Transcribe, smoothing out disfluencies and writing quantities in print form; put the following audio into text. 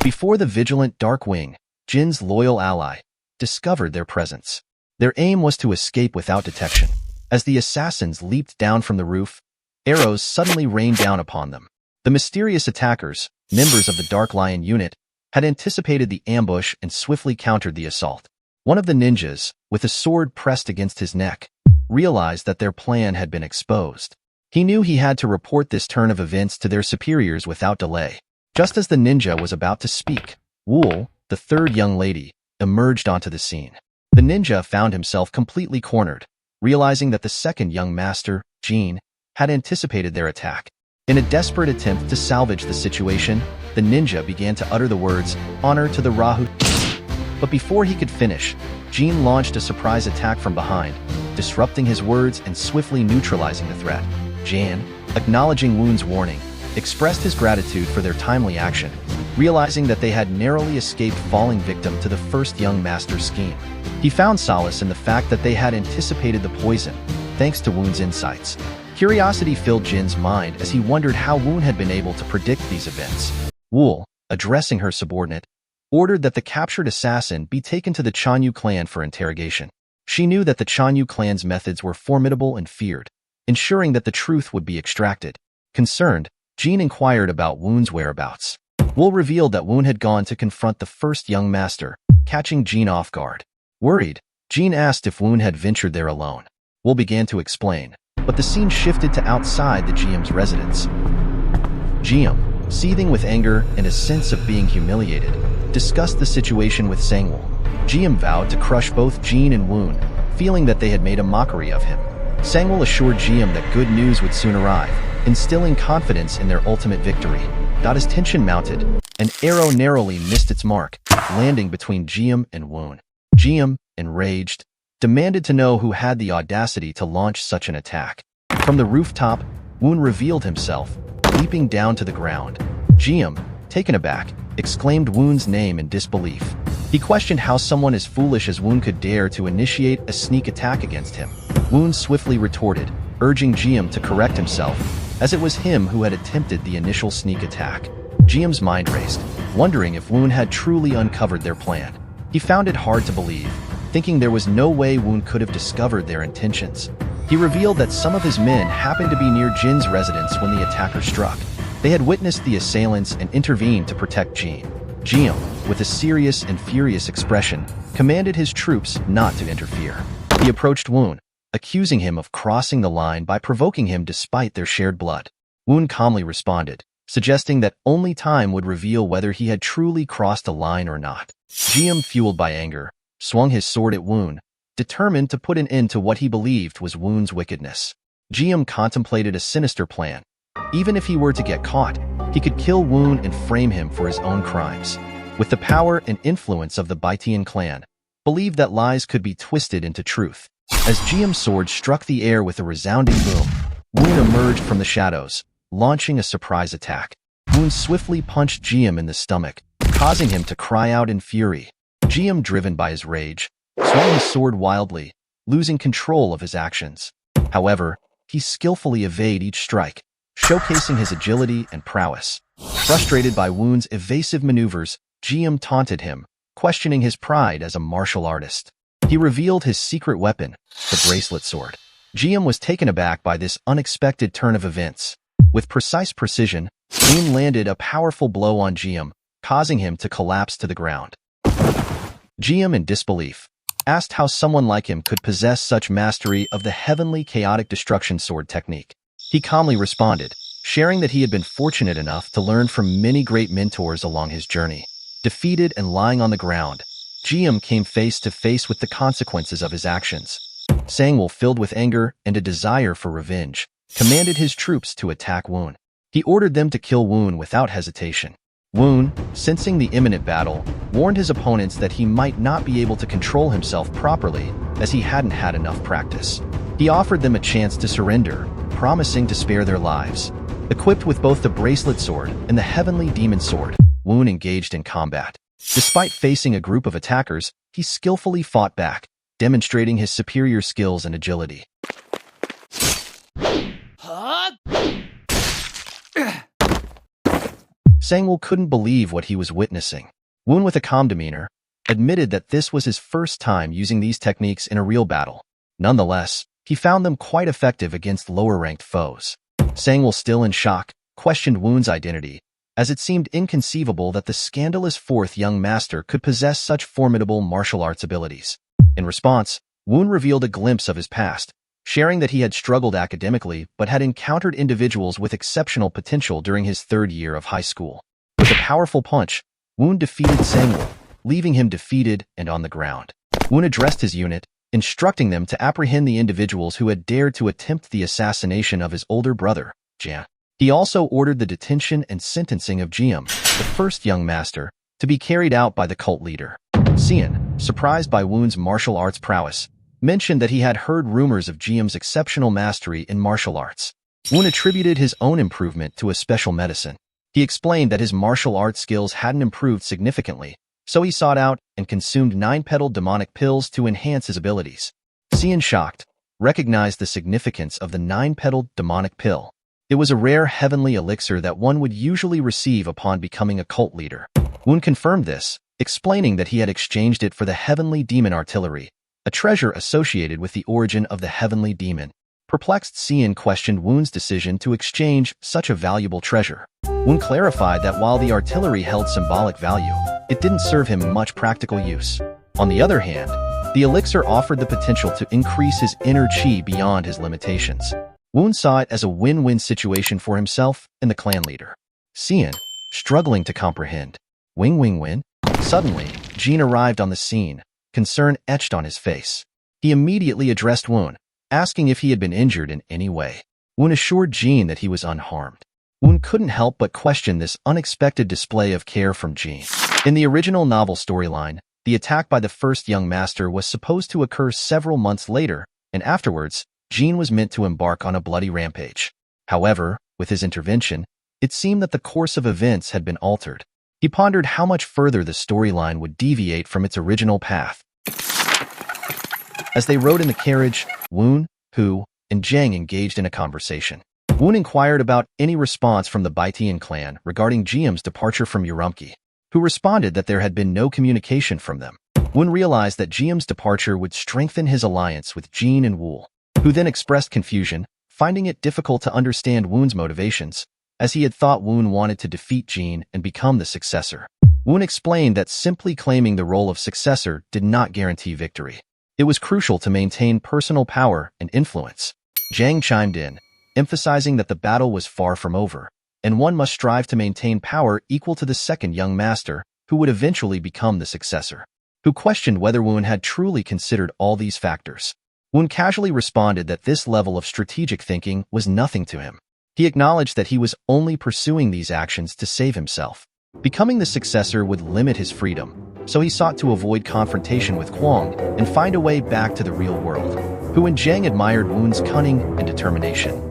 before the vigilant Dark Wing, Jin's loyal ally, discovered their presence. Their aim was to escape without detection. As the assassins leaped down from the roof, arrows suddenly rained down upon them. The mysterious attackers, members of the Dark Lion unit, had anticipated the ambush and swiftly countered the assault. One of the ninjas, with a sword pressed against his neck, realized that their plan had been exposed. He knew he had to report this turn of events to their superiors without delay. Just as the ninja was about to speak, Wool, the third young lady, emerged onto the scene. The ninja found himself completely cornered, realizing that the second young master, Jin, had anticipated their attack. In a desperate attempt to salvage the situation, the ninja began to utter the words, "Honor to the Rahu." But before he could finish, Jin launched a surprise attack from behind, disrupting his words and swiftly neutralizing the threat. Jan, acknowledging Woon's warning, expressed his gratitude for their timely action, realizing that they had narrowly escaped falling victim to the first young master's scheme. He found solace in the fact that they had anticipated the poison, thanks to Woon's insights. Curiosity filled Jin's mind as he wondered how Woon had been able to predict these events. Wool, addressing her subordinate, ordered that the captured assassin be taken to the Chanyu clan for interrogation. She knew that the Chanyu clan's methods were formidable and feared, ensuring that the truth would be extracted. Concerned, Jin inquired about Woon's whereabouts. Wool revealed that Woon had gone to confront the first young master, catching Jin off guard. Worried, Jin asked if Woon had ventured there alone. Wool began to explain, but the scene shifted to outside the GM's residence. GM, seething with anger and a sense of being humiliated, discussed the situation with Sangwoo. GM vowed to crush both Jin and Woon, feeling that they had made a mockery of him. Sangwoo assured GM that good news would soon arrive, instilling confidence in their ultimate victory. As tension mounted, an arrow narrowly missed its mark, landing between GM and Woon. GM, enraged, demanded to know who had the audacity to launch such an attack. From the rooftop, Woon revealed himself, leaping down to the ground. GM, taken aback, exclaimed Woon's name in disbelief. He questioned how someone as foolish as Woon could dare to initiate a sneak attack against him. Woon swiftly retorted, urging GM to correct himself, as it was him who had attempted the initial sneak attack. GM's mind raced, wondering if Woon had truly uncovered their plan. He found it hard to believe, thinking there was no way Woon could have discovered their intentions. He revealed that some of his men happened to be near Jin's residence when the attacker struck. They had witnessed the assailants and intervened to protect Jin. GM, with a serious and furious expression, commanded his troops not to interfere. He approached Woon, accusing him of crossing the line by provoking him despite their shared blood. Woon calmly responded, suggesting that only time would reveal whether he had truly crossed a line or not. GM, fueled by anger, swung his sword at Woon, determined to put an end to what he believed was Woon's wickedness. GM contemplated a sinister plan. Even if he were to get caught, he could kill Woon and frame him for his own crimes. With the power and influence of the Baitian clan, believed that lies could be twisted into truth. As GM's sword struck the air with a resounding boom, Woon emerged from the shadows, launching a surprise attack. Woon swiftly punched GM in the stomach, causing him to cry out in fury. GM, driven by his rage, swung his sword wildly, losing control of his actions. However, he skillfully evaded each strike, showcasing his agility and prowess. Frustrated by Woon's evasive maneuvers, GM taunted him, questioning his pride as a martial artist. He revealed his secret weapon, the bracelet sword. GM was taken aback by this unexpected turn of events. With precise precision, Woon landed a powerful blow on GM, causing him to collapse to the ground. GM, in disbelief, asked how someone like him could possess such mastery of the heavenly chaotic destruction sword technique. He calmly responded, sharing that he had been fortunate enough to learn from many great mentors along his journey. Defeated and lying on the ground, GM came face to face with the consequences of his actions. Sangwoo, filled with anger and a desire for revenge, commanded his troops to attack Woon. He ordered them to kill Woon without hesitation. Woon, sensing the imminent battle, warned his opponents that he might not be able to control himself properly as he hadn't had enough practice. He offered them a chance to surrender, promising to spare their lives. Equipped with both the bracelet sword and the heavenly demon sword, Woon engaged in combat. Despite facing a group of attackers, he skillfully fought back, demonstrating his superior skills and agility. Sangwoo couldn't believe what he was witnessing. Woon, with a calm demeanor, admitted that this was his first time using these techniques in a real battle. Nonetheless, he found them quite effective against lower-ranked foes. Sangwoo, still in shock, questioned Woon's identity, as it seemed inconceivable that the scandalous fourth young master could possess such formidable martial arts abilities. In response, Woon revealed a glimpse of his past, sharing that he had struggled academically but had encountered individuals with exceptional potential during his third year of high school. With a powerful punch, Woon defeated Sangwoo, leaving him defeated and on the ground. Woon addressed his unit, instructing them to apprehend the individuals who had dared to attempt the assassination of his older brother, Jian. He also ordered the detention and sentencing of Jiam, the first young master, to be carried out by the cult leader. Xian, surprised by Woon's martial arts prowess, mentioned that he had heard rumors of Jiam's exceptional mastery in martial arts. Woon attributed his own improvement to a special medicine. He explained that his martial arts skills hadn't improved significantly, so he sought out and consumed 9-petal demonic pills to enhance his abilities. Xian, shocked, recognized the significance of the 9-petal demonic pill. It was a rare heavenly elixir that one would usually receive upon becoming a cult leader. Woon confirmed this, explaining that he had exchanged it for the heavenly demon artillery, a treasure associated with the origin of the heavenly demon. Perplexed, Xian questioned Woon's decision to exchange such a valuable treasure. Woon clarified that while the artillery held symbolic value, it didn't serve him much practical use. On the other hand, the elixir offered the potential to increase his inner chi beyond his limitations. Woon saw it as a win-win situation for himself and the clan leader. Xian, struggling to comprehend. Win-win-win? Suddenly, Jin arrived on the scene, concern etched on his face. He immediately addressed Woon, asking if he had been injured in any way. Woon assured Jin that he was unharmed. Woon couldn't help but question this unexpected display of care from Jin. In the original novel storyline, the attack by the first young master was supposed to occur several months later, and afterwards, Jin was meant to embark on a bloody rampage. However, with his intervention, it seemed that the course of events had been altered. He pondered how much further the storyline would deviate from its original path. As they rode in the carriage, Woon, Hu, and Zhang engaged in a conversation. Woon inquired about any response from the Baitian clan regarding Jiam's departure from Urumqi, who responded that there had been no communication from them. Woon realized that Jiam's departure would strengthen his alliance with Jin and Wool, who then expressed confusion, finding it difficult to understand Woon's motivations, as he had thought Woon wanted to defeat Jin and become the successor. Woon explained that simply claiming the role of successor did not guarantee victory. It was crucial to maintain personal power and influence. Zhang chimed in, emphasizing that the battle was far from over, and one must strive to maintain power equal to the second young master, who would eventually become the successor. Who questioned whether Woon had truly considered all these factors. Woon casually responded that this level of strategic thinking was nothing to him. He acknowledged that he was only pursuing these actions to save himself. Becoming the successor would limit his freedom, so he sought to avoid confrontation with Kwang and find a way back to the real world. Hu and Zhang admired Woon's cunning and determination.